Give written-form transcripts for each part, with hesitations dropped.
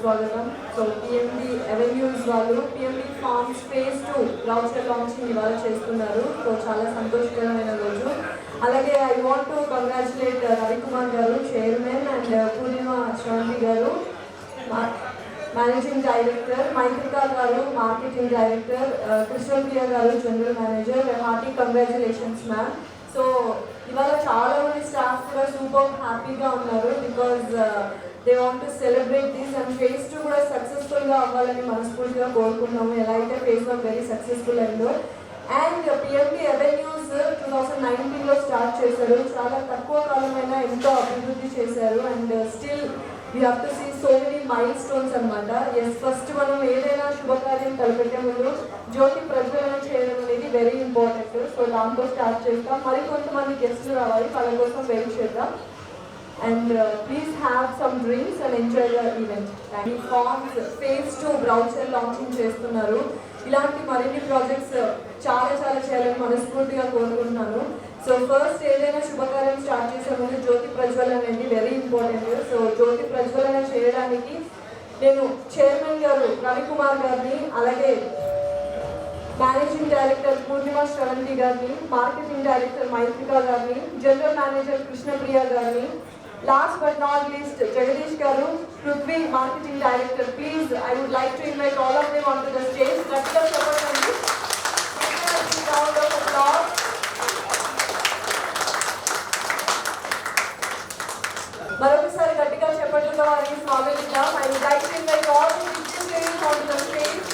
స్వాగతం. So PMD avenues వాళ్ళు PMD farms phase 2 brochure launching ఇవాళ చేస్తున్నారు. సో చాలా సంతోషకరమైన రోజు. అలాగే I want to congratulate Ravikumar garu chairman and పూర్ణిమ శ్రవంతి గారు మేనేజింగ్ డైరెక్టర్, మైత్రికా గారు marketing director, Krishnapriya garu general manager. Hearty congratulations ma'am. So ఇవాళ చాలా మంది స్టాఫ్ కూడా సూపర్ హ్యాపీగా ఉన్నారు because they want to celebrate this and phase 2 కూడా సక్సెస్ఫుల్గా అవ్వాలని మనస్ఫూర్తిగా కోరుకున్నాము. ఎలా అయితే ఫేజ్ 1 వెరీ సక్సెస్ఫుల్ అయిందో. అండ్ పిఎండి అవెన్యూస్ 2019లో స్టార్ట్ చేశారు. చాలా తక్కువ కాలమైనా ఎంతో అభివృద్ధి చేశారు and still you have to see so many milestones అనమాట. ఎస్, ఫస్ట్ మనం ఏదైనా శుభకార్యం తలపెట్టే ముందు జ్యోతి ప్రజ్వలన చేయడం అనేది వెరీ ఇంపార్టెంట్. సో దాంతో స్టార్ట్ చేస్తాం. మరి కొంతమంది గెస్ట్లు రావాలి, వాళ్ళ కోసం వెయిట్ చేద్దాం. And please have some drinks and enjoy the event. ఈ ఫార్మ్స్ ఫేజ్ 2 బ్రౌచర్ లాంచింగ్ చేస్తున్నారు. ఇలాంటి మరిన్ని ప్రాజెక్ట్స్ చాలా చేయాలని మనస్ఫూర్తిగా కోరుకుంటున్నాను. సో ఫస్ట్ ఏదైనా శుభకార్యం స్టార్ట్ చేసే ముందు జ్యోతి ప్రజ్వలన అనేది వెరీ ఇంపార్టెంట్. సో జ్యోతి ప్రజ్వలన చేయడానికి నేను చైర్మన్ గారు రవికుమార్ గారిని, అలాగే మేనేజింగ్ డైరెక్టర్ పూర్ణిమ శ్రవంతి గారిని, మార్కెటింగ్ డైరెక్టర్ మైత్రికా గారిని, జనరల్ మేనేజర్ కృష్ణప్రియ గారిని, last but not least Jagadeesh గారు, Prithvi marketing director. Please I would like to invite all of them on to the stage. గట్టిగా చెప్పండి. మరొకసారి గట్టిగా చెప్పట్లుగా వారికి స్వాగతిద్దాం. I would like to invite all the distinguished on to the stage.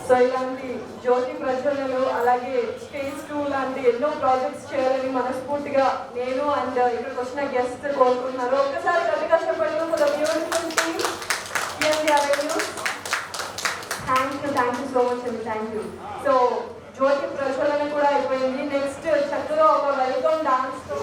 So ఇలాంటి జ్యోతి ప్రజ్వలనలు అలాగే ఫేజ్ 2 లాంటి ఎన్నో ప్రాజెక్ట్స్ చేయాలని మనస్ఫూర్తిగా నేను అండ్ ఇక్కడికి వచ్చిన గెస్ట్ కోరుకుంటున్నారు. ఒక్కసారి గట్టిగా చెప్పండి for the beautiful team PMD avenues. Thank you so much అండి. Thank you. సో జ్యోతి ప్రజ్వలన కూడా అయిపోయింది. నెక్స్ట్ చక్కగా ఒక వెల్కమ్ డాన్స్ తో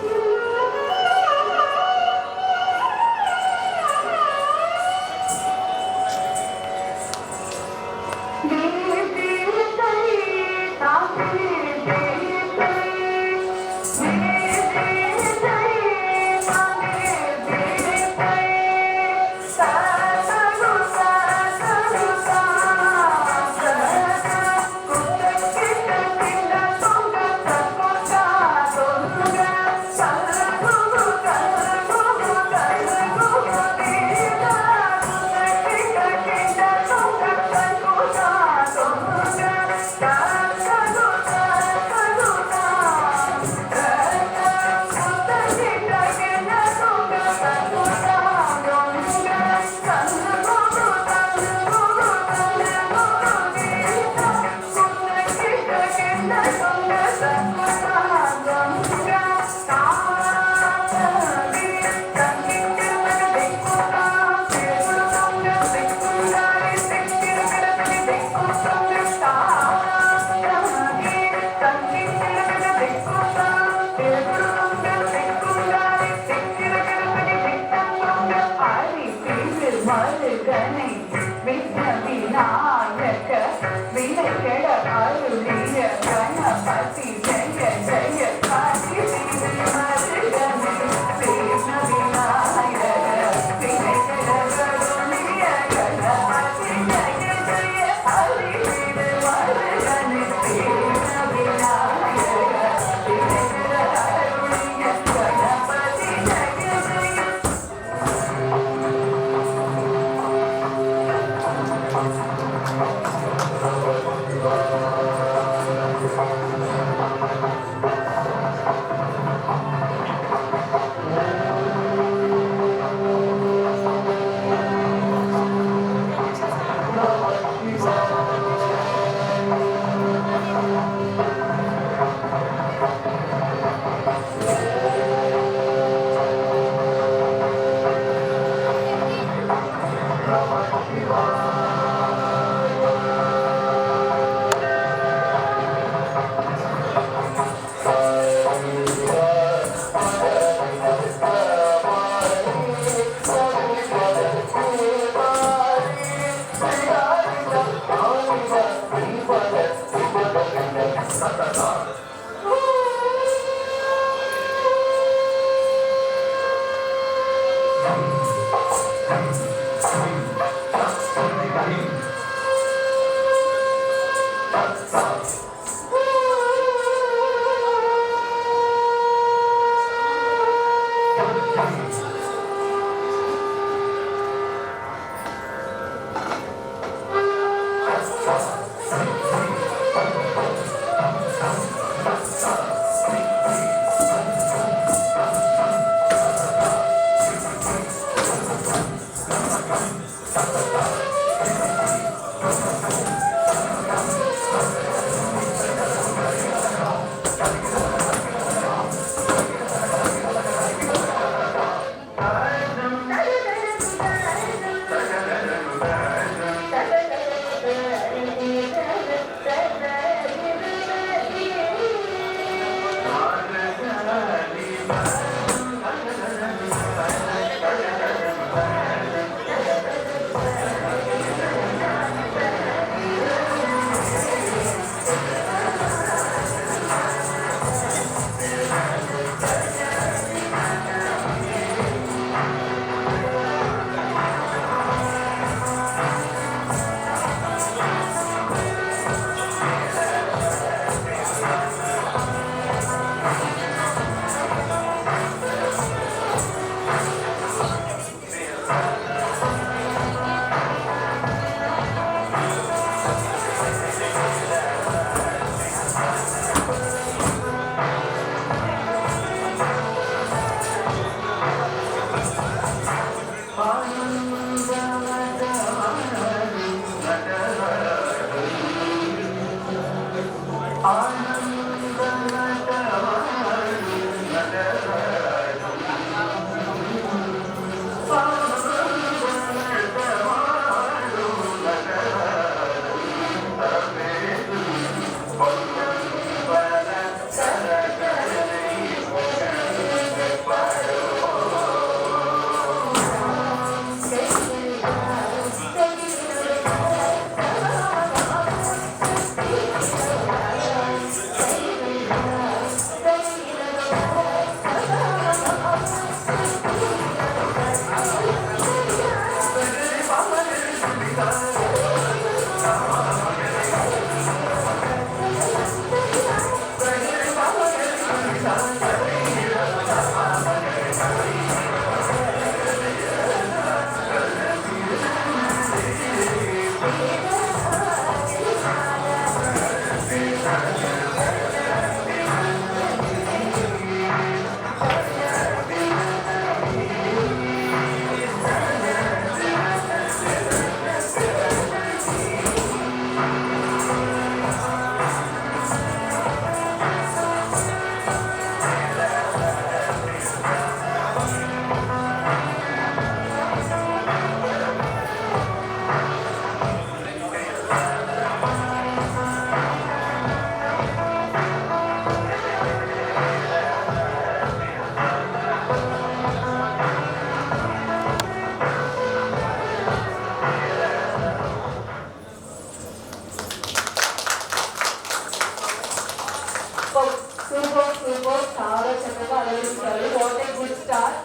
Super, చాలా చక్కగా అలరించారు. What a good start.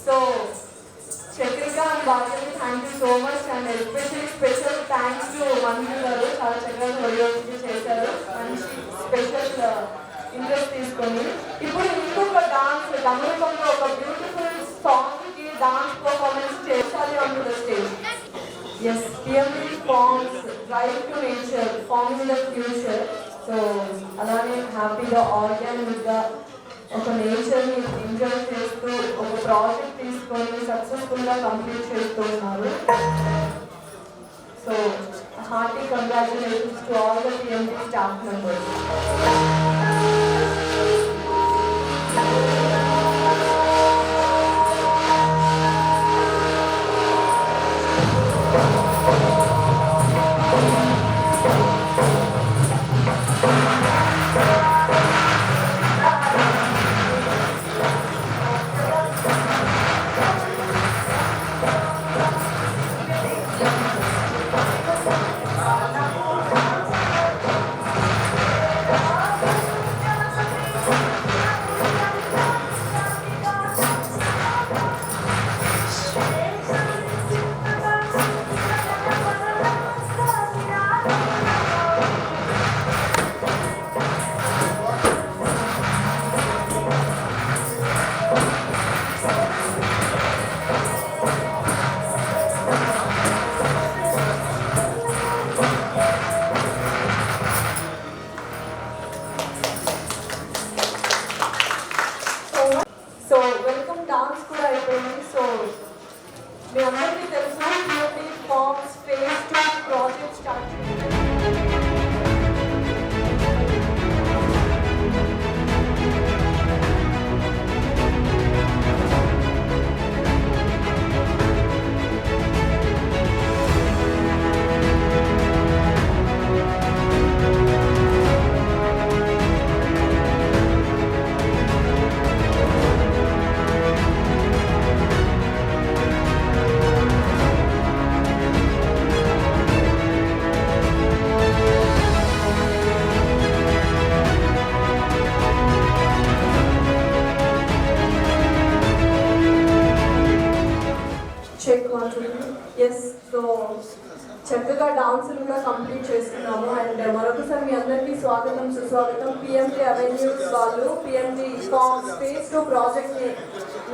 So Chakrika and Bhagyani thank you so much and especially special thanks to Manju గారు. చాలా చక్కగా కొరియోగ్రఫీ చేశారు. మంచి స్పెషల్ ఇంట్రెస్ట్ తీసుకొని ఇప్పుడు ఇంకొక డాన్స్ తమిళంలో ఒక బ్యూటిఫుల్ సాంగ్ కి డాన్స్ పర్ఫార్మెన్స్ చేయాలి on the stage. Yes, PMD farms right to nature farming the future. So అలానే హ్యాపీగా ఆర్గానిక్గా ఒక నేచర్ని ఎంజాయ్ చేస్తూ ఒక ప్రాజెక్ట్ తీసుకొని సక్సెస్ఫుల్గా కంప్లీట్ చేస్తూ ఉన్నారు. So hearty congratulations to all the PMD staff members. మీ అందరికీ తెలుసు PMD farms phase 2 project start చెక్ ఎస్. సో చక్కగా డాన్సులు కూడా కంప్లీట్ చేస్తున్నాము. అండ్ మరొకసారి మీ అందరికీ స్వాగతం సుస్వాగతం. పిఎండి అవెన్యూస్ వాళ్ళు పిఎండి ఫార్మ్స్ ఫేజ్ 2 ప్రాజెక్ట్ని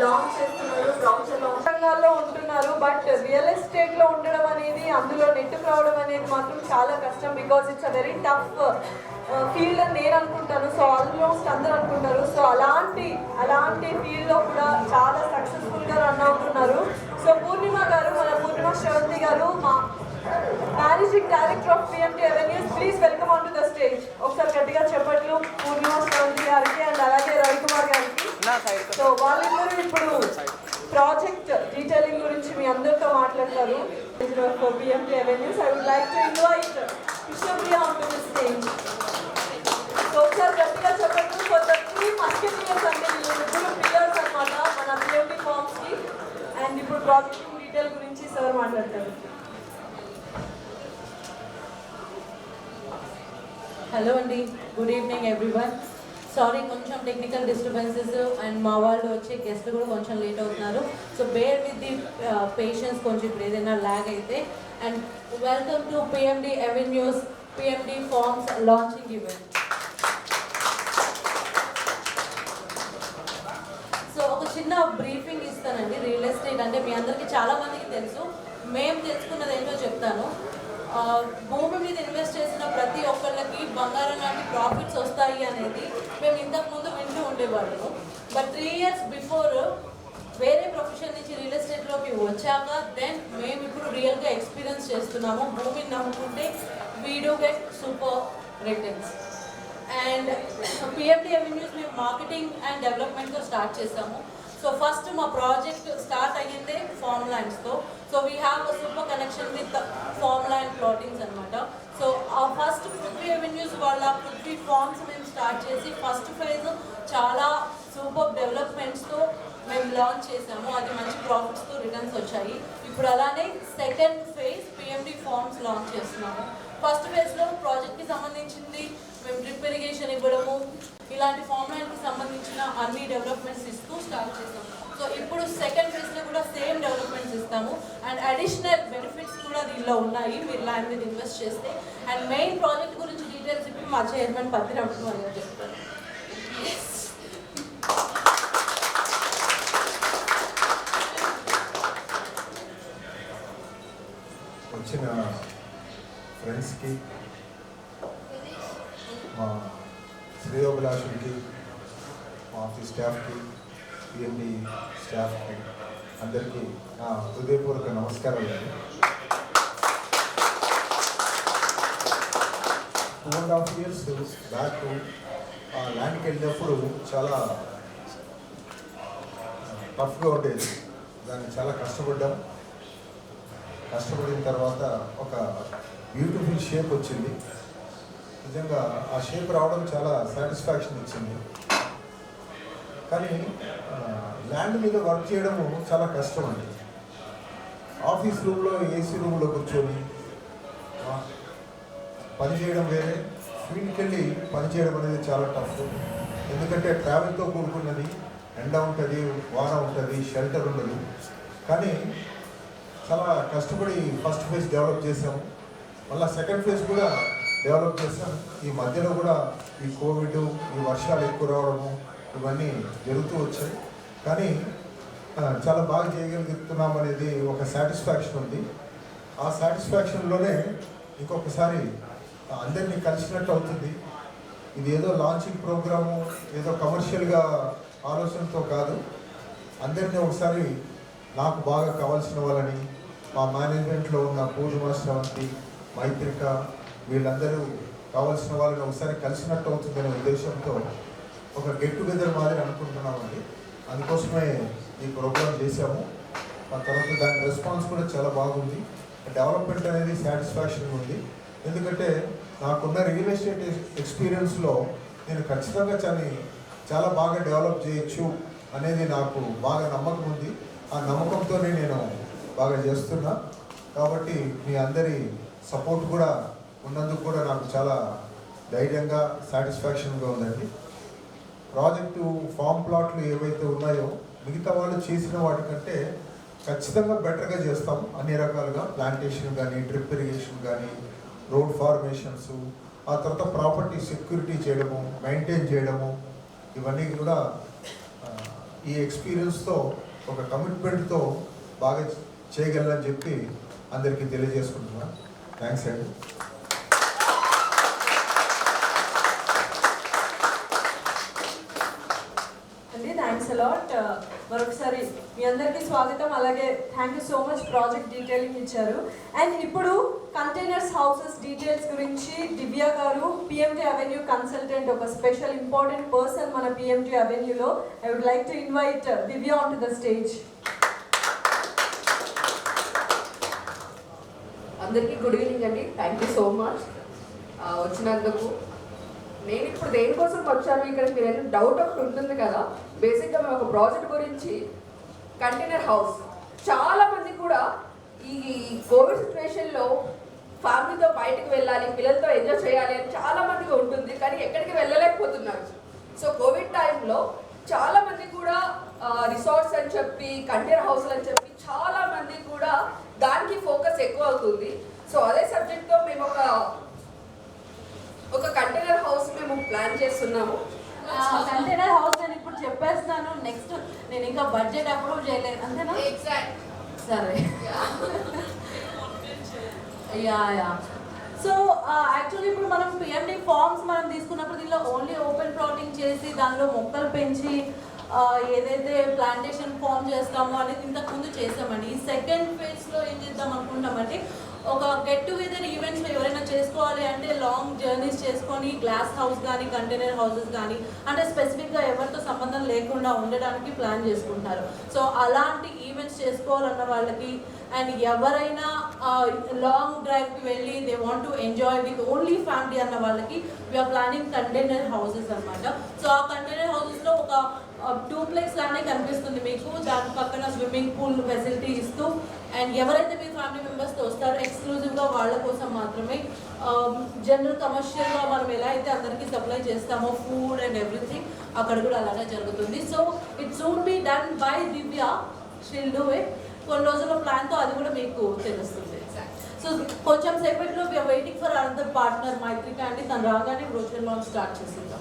లాంచ్ చేస్తున్నారు. రంగాల్లో ఉంటున్నారు, బట్ రియల్ ఎస్టేట్లో ఉండడం అనేది, అందులో నెట్టుకు రావడం అనేది మాత్రం చాలా కష్టం. Because it's a very tough field అని నేను అనుకుంటాను. సో ఆల్మోస్ట్ అందరూ అనుకుంటారు. సో అలాంటి ఫీల్డ్లో కూడా చాలా సక్సెస్ఫుల్గా రన్ అవుతున్నారు. సో పూర్ణిమ గారు, మన పూర్ణిమ శ్రవంతి గారు, మా managing director of PMD avenues, please welcome on to the stage. ఒకసారి గట్టిగా చెప్పట్లు పూర్ణిమ శ్రవంతి గారికి అండ్ అలాగే రవికుమార్ గారికి. సో వాళ్ళిద్దరూ ఇప్పుడు ప్రాజెక్ట్ డీటెయిలింగ్ గురించి మీ అందరితో మాట్లాడతారు. PMD avenues, I would like to invite Krishnapriya on to the stage. So ఒకసారి గట్టిగా చెప్పట్లు ఫర్ ద 3 మస్కెటియర్స్ అంటే వీళ్ళిద్దరు పిల్లర్స్ అనమాట మన పిఎండి ఫార్మ్స్కి. అండ్ ఇప్పుడు ప్రాజెక్ట్ డీటెయిల్ గురించి సార్ మాట్లాడతారు. హలో అండి, గుడ్ ఈవినింగ్ ఎవ్రీవన్. సారీ, కొంచెం టెక్నికల్ డిస్టర్బెన్సెస్ అండ్ మా వాళ్ళు వచ్చే గెస్ట్లు కూడా కొంచెం లేట్ అవుతున్నారు. So bear with the patience, కొంచెం ఇప్పుడు ఏదైనా ల్యాగ్ అయితే. And welcome to PMD avenues PMD farms launching event. So ఒక చిన్న బ్రీఫింగ్ ఇస్తానండి. రియల్ ఎస్టేట్ అంటే మీ అందరికీ చాలామందికి తెలుసు, మేము తెలుసుకున్నది ఏంటో చెప్తాను. భూమి మీద ఇన్వెస్ట్ చేసిన ప్రతి ఒక్కళ్ళకి బంగారం లాంటి ప్రాఫిట్స్ వస్తాయి అనేది మేము ఇంతకుముందు వింటూ ఉండేవాళ్ళము. బట్ 3 years బిఫోర్ వేరే ప్రొఫెషన్ నుంచి రియల్ ఎస్టేట్లోకి వచ్చాక దెన్ మేము ఇప్పుడు రియల్గా ఎక్స్పీరియన్స్ చేస్తున్నాము. భూమిని నమ్ముకుంటే we do get super returns. And PMD avenues మేము మార్కెటింగ్ అండ్ డెవలప్మెంట్తో స్టార్ట్ చేసాము. సో ఫస్ట్ మా ప్రాజెక్ట్ స్టార్ట్ అయ్యిందే ఫార్మ్ ల్యాండ్స్తో. So we have a super connection with farm land plottings అనమాట. సో ఆ ఫస్ట్ పృథ్వీ అవెన్యూస్ వాళ్ళ పృథ్వీ ఫార్మ్స్ మేము స్టార్ట్ చేసి ఫస్ట్ ఫేజ్ చాలా సూపర్ డెవలప్మెంట్స్తో మేము లాంచ్ చేసాము. అది మంచి ప్రాఫిట్స్తో రిటర్న్స్ వచ్చాయి. ఇప్పుడు అలానే second phase PMD farms launch చేస్తున్నాము. ఫస్ట్ ఫేజ్లో ప్రాజెక్ట్కి సంబంధించింది మేము డ్రిప్ ఇరిగేషన్ ఇవ్వడము, ఇలాంటి ఫార్మ్ ల్యాండ్కి సంబంధించిన అన్ని డెవలప్మెంట్స్ ఇస్తూ స్టార్ట్ చేసాము. సో ఇప్పుడు సెకండ్ ఫేజ్లో కూడా సేమ్ డెవలప్మెంట్స్ ఇస్తాము. అండ్ అడిషనల్ బెనిఫిట్స్ కూడా దీనిలో ఉన్నాయి మీరు ల్యాండ్ మీద ఇన్వెస్ట్ చేస్తే. అండ్ మెయిన్ ప్రాజెక్ట్ గురించి డీటెయిల్స్ ఇప్పుడు మా చైర్మన్ పత్తిరామ్ గారు చెప్తారు. వచ్చిన ఫ్రెండ్స్కి, మా శ్రేయోభిలాషులకి, మా ఆఫీస్ స్టాఫ్కి, పిఎండి స్టాఫ్కి అందరికీ నా హృదయపూర్వక నమస్కారాలు. 2.5 years బ్యాక్ ఆ ల్యాండ్కి వెళ్ళినప్పుడు చాలా టఫ్గా ఉండేది. దాన్ని చాలా కష్టపడ్డాం. కష్టపడిన తర్వాత ఒక బ్యూటిఫుల్ షేప్ వచ్చింది. నిజంగా ఆ షేప్ రావడం చాలా సాటిస్ఫాక్షన్ ఇచ్చింది. కానీ ల్యాండ్ మీద వర్క్ చేయడము చాలా కష్టం అండి. ఆఫీస్ రూమ్లో ఏసీ రూమ్లో కూర్చొని పని చేయడం వేరే, ఫీల్డ్కి వెళ్ళి పని చేయడం అనేది చాలా టఫ్. ఎందుకంటే ట్రావెల్తో కూడుకున్నది, ఎండ ఉంటుంది, వాన ఉంటుంది, షెల్టర్ ఉండదు. కానీ చాలా కష్టపడి ఫస్ట్ ఫేజ్ డెవలప్ చేసాము. మళ్ళీ సెకండ్ ఫేజ్ కూడా డెవలప్ చేసాం. ఈ మధ్యలో కూడా ఈ కోవిడ్, ఈ వర్షాలు ఎక్కువ రావడము ఇవన్నీ జరుగుతూ వచ్చాయి. కానీ చాలా బాగా చేయగలుగుతున్నాం అనేది ఒక సాటిస్ఫాక్షన్ ఉంది. ఆ సాటిస్ఫాక్షన్లోనే ఇంకొకసారి అందరినీ కలిసినట్టు అవుతుంది. ఇది ఏదో లాంచింగ్ ప్రోగ్రాము, ఏదో కమర్షియల్గా ఆలోచనతో కాదు. అందరినీ ఒకసారి నాకు బాగా కావాల్సిన వాళ్ళని మా మేనేజ్మెంట్లో ఉన్న పూజ మాస్టర్ మైత్రిక వీళ్ళందరూ కావాల్సిన వాళ్ళని ఒకసారి కలిసినట్టు అవుతుందనే ఉద్దేశంతో ఒక గెట్ టుగెదర్ మాదిరి అనుకుంటున్నామండి. అందుకోసమే ఈ ప్రోగ్రాం చేశాము. ఆ తర్వాత దాని రెస్పాన్స్ కూడా చాలా బాగుంది. డెవలప్మెంట్ అనేది సాటిస్ఫాక్షన్ ఉంది. ఎందుకంటే నాకున్న రియల్ ఎస్టేట్ ఎక్స్పీరియన్స్లో నేను ఖచ్చితంగా చాలా బాగా డెవలప్ చేయొచ్చు అనేది నాకు బాగా నమ్మకం ఉంది. ఆ నమ్మకంతోనే నేను బాగా చేస్తున్నా. కాబట్టి మీ అందరి సపోర్ట్ కూడా ఉన్నందుకు కూడా నాకు చాలా ధైర్యంగా సాటిస్ఫాక్షన్గా ఉందండి. ప్రాజెక్టు ఫామ్ ప్లాట్లు ఏవైతే ఉన్నాయో మిగతా వాళ్ళు చేసిన వాటికంటే ఖచ్చితంగా బెటర్గా చేస్తాం. అన్ని రకాలుగా ప్లాంటేషన్ కానీ, డ్రిప్ ఇరిగేషన్ కానీ, రోడ్ ఫార్మేషన్స్, ఆ తర్వాత ప్రాపర్టీ సెక్యూరిటీ చేయడము, మెయింటైన్ చేయడము, ఇవన్నీ కూడా ఈ ఎక్స్పీరియన్స్తో ఒక కమిట్మెంట్తో బాగా చేయగలనని చెప్పి అందరికీ తెలియజేసుకుంటున్నాను. థ్యాంక్స్ అండి. Thanks a lot. మరొకసారి మీ అందరికీ స్వాగతం. అలాగే thank you so much project detailing ఇచ్చారు. అండ్ ఇప్పుడు కంటైనర్స్ హౌసెస్ డీటెయిల్స్ గురించి దివ్య గారు, పిఎంటీ అవెన్యూ కన్సల్టెంట్, ఒక స్పెషల్ ఇంపార్టెంట్ పర్సన్ మన పిఎంటీ అవెన్యూలో. I would like to invite Divya on to the stage. అందరికీ గుడ్ ఈవినింగ్ అండి. థ్యాంక్ యూ సో మచ్ వచ్చినందుకు. నేను ఇప్పుడు దేనికోసం వచ్చాను ఇక్కడ, మీరు డౌట్ ఒకటి ఉంటుంది కదా. బేసిక్గా మేము ఒక ప్రాజెక్ట్ గురించి కంటైనర్ హౌస్, చాలామంది కూడా ఈ కోవిడ్ సిచ్యువేషన్లో ఫ్యామిలీతో బయటకు వెళ్ళాలి, పిల్లలతో ఎంజాయ్ చేయాలి అని చాలామందికి ఉంటుంది, కానీ ఎక్కడికి వెళ్ళలేకపోతున్నారు. సో కోవిడ్ టైంలో చాలామంది కూడా రిసార్ట్స్ అని చెప్పి, కంటైనర్ హౌస్లు అని చెప్పి చాలామంది కూడా దానికి ఫోకస్ ఎక్కువ అవుతుంది. సో అదే సబ్జెక్ట్తో మేము ఒక కంటైనర్ హౌస్ మేము ప్లాన్ చేస్తున్నాము. కంటైనర్ హౌస్ నేను ఇప్పుడు చెప్పేస్తాను. నెక్స్ట్ నేను ఇంకా బడ్జెట్ అప్రూవ్ చేయలేదు, అంతేనా? ఎగ్జాక్ట్. సరే. యా. సో యాక్చువల్లీ ఇప్పుడు మనం పిఎండి ఫార్మ్స్ మనం తీసుకున్నప్పుడు దీనిలో ఓన్లీ ఓపెన్ ప్లాటింగ్ చేసి దానిలో మొక్కలు పెంచి ఏదైతే ప్లాంటేషన్ ఫామ్ చేస్తామో అనేది ఇంతకుముందు చేసామండి. ఈ సెకండ్ ఫేజ్లో ఏం చేద్దాం అనుకుంటామంటే, ఒక గెట్ టుగెదర్ ఈవెంట్స్ ఎవరైనా చేసుకోవాలి అంటే లాంగ్ జర్నీస్ చేసుకొని గ్లాస్ హౌస్ కానీ, కంటైనర్ హౌసెస్ కానీ, అంటే స్పెసిఫిక్గా ఎవరితో సంబంధం లేకుండా ఉండడానికి ప్లాన్ చేసుకుంటారు. సో అలాంటి ఈవెంట్స్ చేసుకోవాలన్న వాళ్ళకి, అండ్ ఎవరైనా లాంగ్ డ్రైవ్కి వెళ్ళి they want to enjoy with only family అన్న వాళ్ళకి వీఆర్ ప్లానింగ్ కంటైనర్ హౌసెస్ అనమాట. సో ఆ కంటైనర్ హౌసెస్లో ఒక డూప్లెక్స్ లానే కనిపిస్తుంది మీకు, దాని పక్కన స్విమ్మింగ్ పూల్ ఫెసిలిటీ ఇస్తూ, అండ్ ఎవరైతే మీ ఫ్యామిలీ మెంబర్స్తో వస్తారో ఎక్స్క్లూజివ్గా వాళ్ళ కోసం మాత్రమే జనరల్ కమర్షియల్గా మనం ఎలా అయితే అందరికీ సప్లై చేస్తామో ఫుడ్ అండ్ ఎవ్రీథింగ్, అక్కడ కూడా అలానే జరుగుతుంది. So it's won't be done by Divya, she'll do it. కొన్ని రోజుల ప్లాన్తో అది కూడా మీకు తెలుస్తుంది. సో కొంచెం సేపట్లో we are waiting for another partner Maitrika అండి. తను రాగానే బ్రోచర్ లాంచ్ స్టార్ట్ చేసింది.